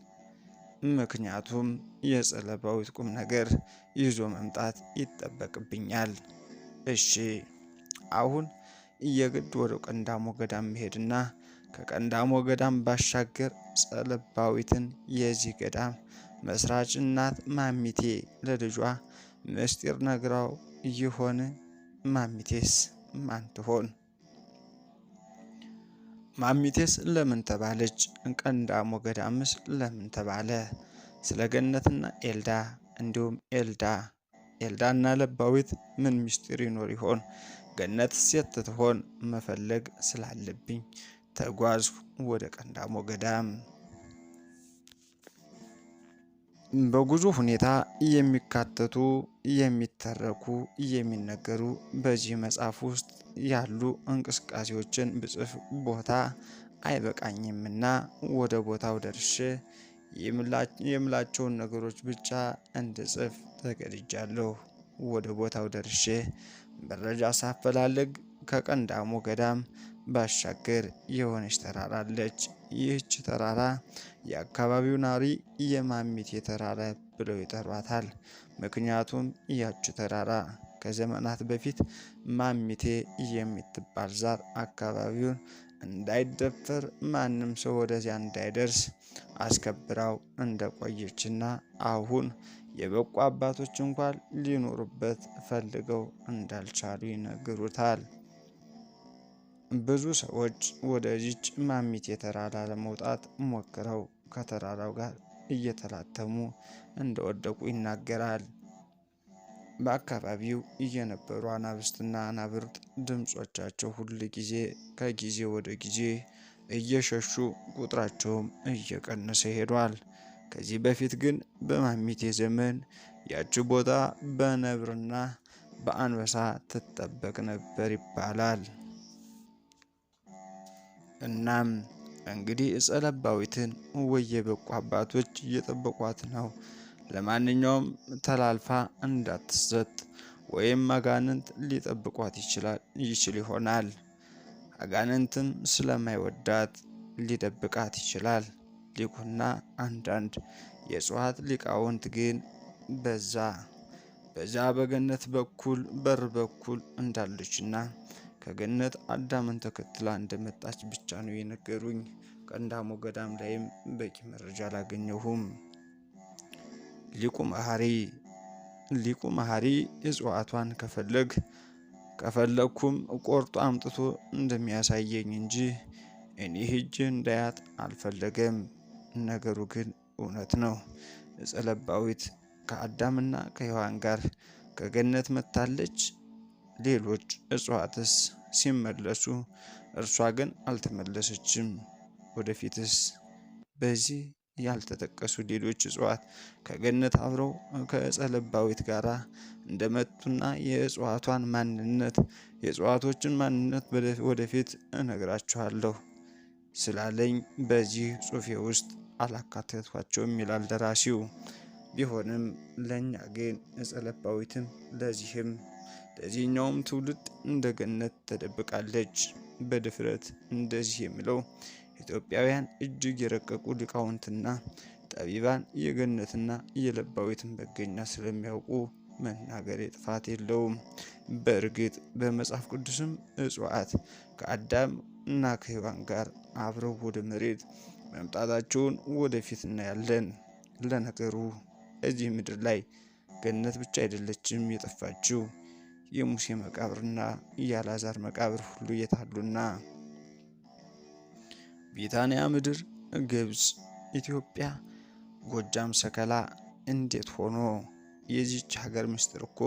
ምክንያቱም የጸለባዊት ቁም ነገር ይዞ መምጣት ይጠበቅብኛል። እሺ፣ አሁን የግድ ወደ ቀንዳሙ ገዳም መሄድና ከቀንዳሙ ገዳም ባሻገር ጸለባዊትን የዚህ ገዳም መስራች እናት ማሚቴ ለልጇ ምስጢር ነግራው ይሆን? ማሚቴስ ማን ትሆን? ማሚቴስ ለምን ተባለች? ቀንዳሙ ገዳምስ ለምን ተባለ? ስለ ገነትና ኤልዳ እንዲሁም ኤልዳና ለባዊት ምን ምስጢር ይኖር ይሆን? ገነት ሴት ትሆን መፈለግ ስላለብኝ ተጓዝኩ ወደ ቀንዳሙ ገዳም። በጉዞ ሁኔታ የሚካተቱ የሚተረኩ የሚነገሩ በዚህ መጽሐፍ ውስጥ ያሉ እንቅስቃሴዎችን ብጽፍ ቦታ አይበቃኝምና ወደ ቦታው ደርሼ የምላቸውን ነገሮች ብቻ እንድጽፍ ተገድጃለሁ። ወደ ቦታው ደርሼ መረጃ ሳፈላልግ ከቀንዳሙ ገዳም ባሻገር የሆነች ተራራ አለች። ይህች ተራራ የአካባቢው ናሪ የማሚቴ ተራራ ብለው ይጠሯታል። ምክንያቱም ያች ተራራ ከዘመናት በፊት ማሚቴ የምትባል ዛር አካባቢውን እንዳይደፈር ማንም ሰው ወደዚያ እንዳይደርስ አስከብራው እንደቆየችና አሁን የበቁ አባቶች እንኳን ሊኖሩበት ፈልገው እንዳልቻሉ ይነግሩታል። ብዙ ሰዎች ወደዚች ማሚቴ ተራራ ለመውጣት ሞክረው ከተራራው ጋር እየተላተሙ እንደወደቁ ይናገራል። በአካባቢው የነበሩ አናብስትና አናብርት ድምጾቻቸው ሁል ጊዜ ከጊዜ ወደ ጊዜ እየሸሹ ቁጥራቸውም እየቀነሰ ሄዷል። ከዚህ በፊት ግን በማሚቴ ዘመን ያቺ ቦታ በነብርና በአንበሳ ትጠበቅ ነበር ይባላል። እናም እንግዲህ ዕፀ ለባዊትን ወየበቁ አባቶች እየጠበቋት ነው። ለማንኛውም ተላልፋ እንዳትሰጥ ወይም አጋንንት ሊጠብቋት ይችል ይሆናል። አጋንንትም ስለማይወዳት ሊደብቃት ይችላል። ሊቁና አንዳንድ የእጽዋት ሊቃውንት ግን በዛ በገነት በኩል በር በኩል እንዳለችና ከገነት አዳምን ተከትላ እንደመጣች ብቻ ነው የነገሩኝ። ቀንዳሞ ገዳም ላይም በቂ መረጃ አላገኘሁም። ሊቁ መሐሪ እጽዋቷን ከፈለኩም ቆርጦ አምጥቶ እንደሚያሳየኝ እንጂ እኔ ሄጄ እንዳያት አልፈለገም። ነገሩ ግን እውነት ነው። ዕፀ ለባዊት ከአዳምና ከሔዋን ጋር ከገነት መጥታለች። ሌሎች እጽዋትስ ሲመለሱ እርሷ ግን አልተመለሰችም። ወደፊትስ በዚህ ያልተጠቀሱ ሌሎች እጽዋት ከገነት አብረው ከዕፀ ለባዊት ጋር እንደመጡና የእጽዋቶችን ማንነት ወደፊት እነግራችኋለሁ ስላለኝ በዚህ ጽሑፌ ውስጥ አላካተቷቸውም ይላል ደራሲው። ቢሆንም ለእኛ ግን ዕፀ ለባዊትም ለዚህኛውም ትውልድ እንደ ገነት ተደብቃለች። በድፍረት እንደዚህ የሚለው ኢትዮጵያውያን እጅግ የረቀቁ ሊቃውንትና ጠቢባን የገነትና የለባዊትን መገኛ ስለሚያውቁ መናገር ጥፋት የለውም። በእርግጥ በመጽሐፍ ቅዱስም እጽዋት ከአዳም እና ከሔዋን ጋር አብረው ወደ መሬት መምጣታቸውን ወደፊት እናያለን። ለነገሩ እዚህ ምድር ላይ ገነት ብቻ አይደለችም የጠፋችው፣ የሙሴ መቃብርና የአልዓዛር መቃብር ሁሉ የታሉና። ቢታንያ ምድር፣ ግብፅ፣ ኢትዮጵያ፣ ጎጃም ሰከላ እንዴት ሆኖ? የዚች ሀገር ምስጢር እኮ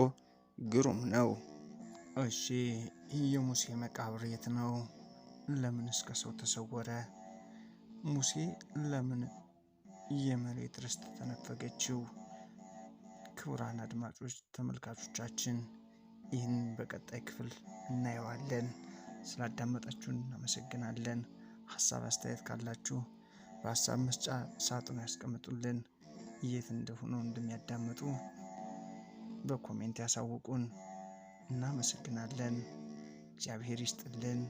ግሩም ነው። እሺ የሙሴ መቃብር የት ነው? ለምንስ ከሰው ተሰወረ? ሙሴ ለምን የመሬት ርስት ተነፈገችው? ክቡራን አድማጮች ተመልካቾቻችን ይህን በቀጣይ ክፍል እናየዋለን። ስላዳመጣችሁን እናመሰግናለን። ሀሳብ አስተያየት ካላችሁ በሀሳብ መስጫ ሳጥኑ ያስቀምጡልን። የት እንደሆነ እንደሚያዳምጡ በኮሜንት ያሳውቁን። እናመሰግናለን። እግዚአብሔር ይስጥልን።